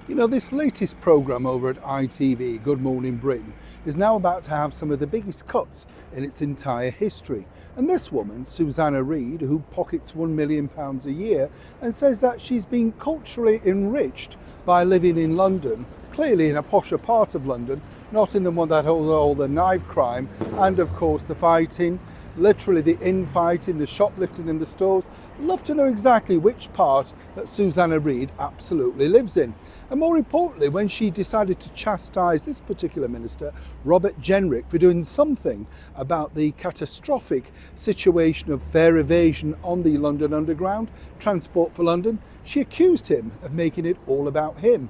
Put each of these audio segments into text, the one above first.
You know, this latest programme over at ITV, Good Morning Britain, is now about to have some of the biggest cuts in its entire history. And this woman, Susanna Reid, who pockets £1 million a year and says that she's been culturally enriched by living in London, clearly in a posher part of London, not in the one that holds all the knife crime and of course the fighting, literally the infighting, the shoplifting in the stores. Love to know exactly which part that Susanna Reid absolutely lives in. And more importantly, when she decided to chastise this particular minister, Robert Jenrick, for doing something about the catastrophic situation of fare evasion on the London Underground, Transport for London, she accused him of making it all about him.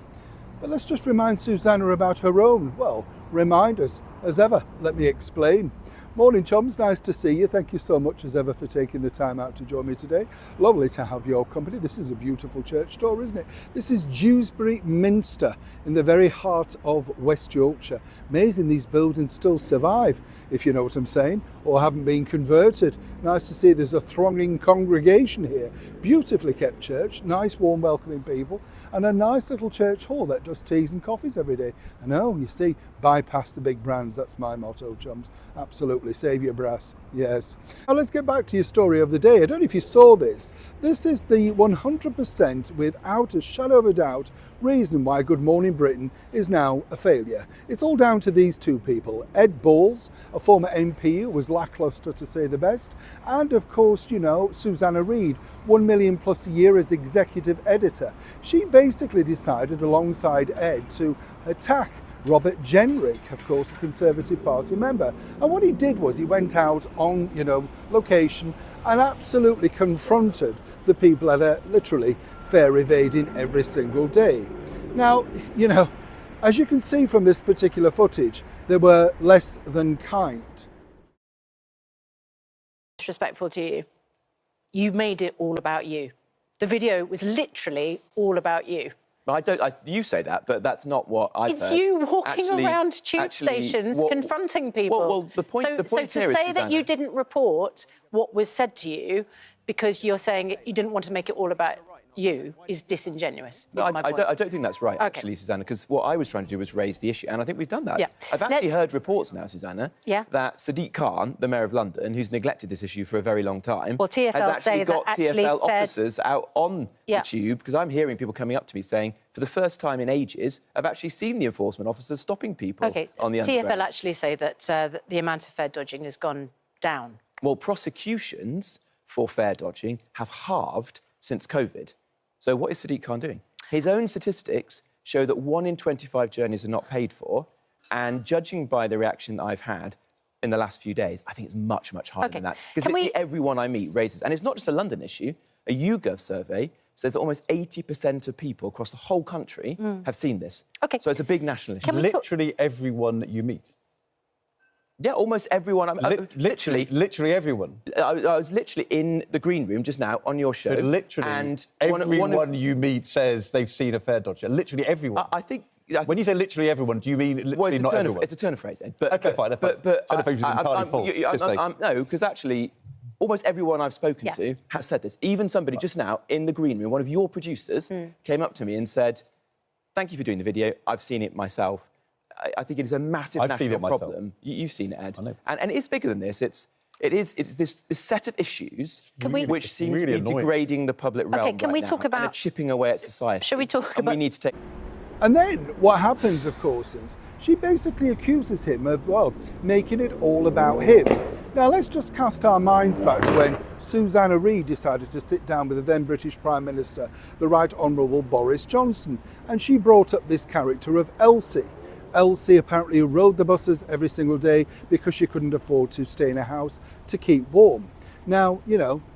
But let's just remind Susanna about her own, well, reminders. As ever, let me explain. Morning chums, nice to see you. Thank you so much as ever for taking the time out to join me today. Lovely to have your company. This is a beautiful church door, isn't it? This is Dewsbury Minster in the very heart of West Yorkshire. Amazing these buildings still survive, if you know what I'm saying, or haven't been converted. Nice to see there's a thronging congregation here. Beautifully kept church, nice warm welcoming people, and a nice little church hall that does teas and coffees every day. I know, you see, bypass the big brands, that's my motto, chums. Absolutely. Save your brass, yes. Now let's get back to your story of the day. I don't know if you saw this. This is the 100% without a shadow of a doubt reason why Good Morning Britain is now a failure. It's all down to these two people. Ed Balls, a former MP who was lacklustre to say the best, and of course, you know, Susanna Reid, £1 million plus a year as executive editor. She basically decided alongside Ed to attack Robert Jenrick, of course, a Conservative Party member. And what he did was he went out on, location and absolutely confronted the people that are literally fare evading every single day. Now, as you can see from this particular footage, they were less than kind. Disrespectful to you. You made it all about you. The video was literally all about you. You say that, but that's not what I've heard. It's you walking around tube stations confronting people. Well, the point so here to is, say that Susanna, you didn't report what was said to you because you're saying you didn't want to make it all about you is disingenuous. No, I don't think that's right, actually, Susanna, because what I was trying to do was raise the issue, and I think we've done that. Yeah. I've actually heard reports now, Susanna, that Sadiq Khan, the Mayor of London, who's neglected this issue for a very long time, TfL has actually got TfL officers out on the tube, because I'm hearing people coming up to me saying, for the first time in ages, I've actually seen the enforcement officers stopping people on the underground. TfL actually say that the amount of fare dodging has gone down. Well, prosecutions for fare dodging have halved since COVID. So what is Sadiq Khan doing? His own statistics show that 1 in 25 journeys are not paid for, and judging by the reaction that I've had in the last few days, I think it's much, much higher than that. Because literally everyone I meet raises, and it's not just a London issue, a YouGov survey says that almost 80% of people across the whole country have seen this. So it's a big national issue. Literally everyone that you meet? Yeah, almost everyone. Literally everyone? I was literally in the green room just now on your show. So literally and everyone you meet says they've seen a fare dodger? Literally everyone? I think... When you say literally everyone, do you mean literally not everyone? It's a turn of phrase, Ed. OK, fine. Turn of phrase is entirely false. No, because actually, almost everyone I've spoken to has said this. Even somebody just now in the green room, one of your producers, came up to me and said, "Thank you for doing the video. I've seen it myself. I think it is a massive national problem." You've seen it, Ed. I know. And it is bigger than this. It's this set of issues which seem to be degrading the public realm can we talk about... and are chipping away at society. Shall we talk about... We need to take... And then what happens, of course, is she basically accuses him of, making it all about him. Now, let's just cast our minds back to when Susanna Reid decided to sit down with the then British Prime Minister, the Right Honourable Boris Johnson, and she brought up this character of Elsie. Elsie apparently rode the buses every single day because she couldn't afford to stay in a house to keep warm. Now,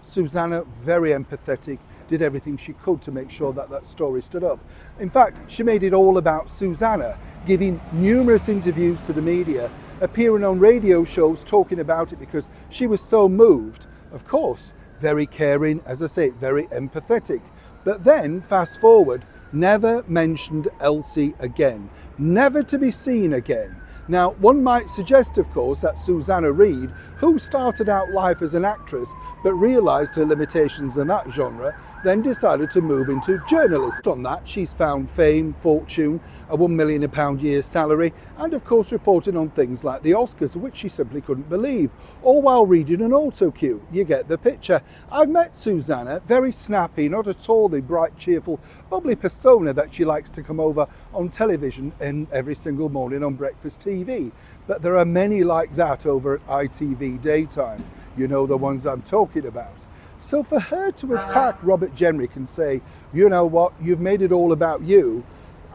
Susanna, very empathetic, did everything she could to make sure that that story stood up. In fact, she made it all about Susanna, giving numerous interviews to the media, appearing on radio shows talking about it because she was so moved. Of course, very caring, as I say, very empathetic. But then, fast forward, never mentioned Elsie again, never to be seen again. Now, one might suggest, of course, that Susanna Reid, who started out life as an actress but realised her limitations in that genre, then decided to move into journalism. From that, she's found fame, fortune, a £1 million a year salary, and of course reporting on things like the Oscars, which she simply couldn't believe, all while reading an autocue. You get the picture. I've met Susanna, very snappy, not at all the bright, cheerful, bubbly persona that she likes to come over on television and every single morning on breakfast TV. But there are many like that over at ITV daytime. You know the ones I'm talking about. So for her to attack Robert Jenrick and say, you know what, you've made it all about you,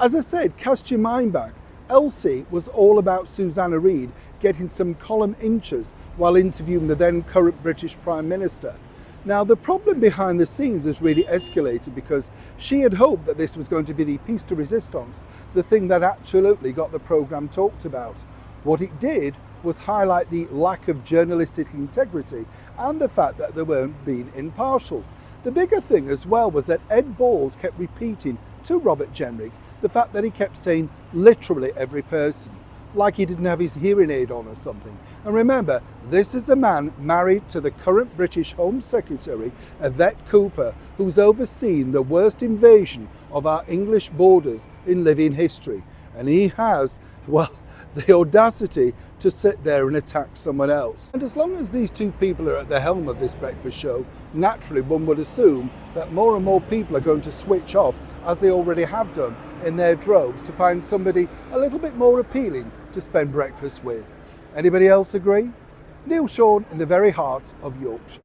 as I said, cast your mind back. Elsie was all about Susanna Reid getting some column inches while interviewing the then current British Prime Minister. Now, the problem behind the scenes has really escalated because she had hoped that this was going to be the piece de resistance, the thing that absolutely got the programme talked about. What it did was highlight the lack of journalistic integrity and the fact that they weren't being impartial. The bigger thing as well was that Ed Balls kept repeating to Robert Jenrick the fact that he kept saying literally every person, like he didn't have his hearing aid on or something. And remember, this is a man married to the current British Home Secretary, Yvette Cooper, who's overseen the worst invasion of our English borders in living history. And he has, well, the audacity to sit there and attack someone else. And as long as these two people are at the helm of this breakfast show, naturally one would assume that more and more people are going to switch off, as they already have done, in their droves to find somebody a little bit more appealing to spend breakfast with. Anybody else agree? Neil Sean in the very heart of Yorkshire.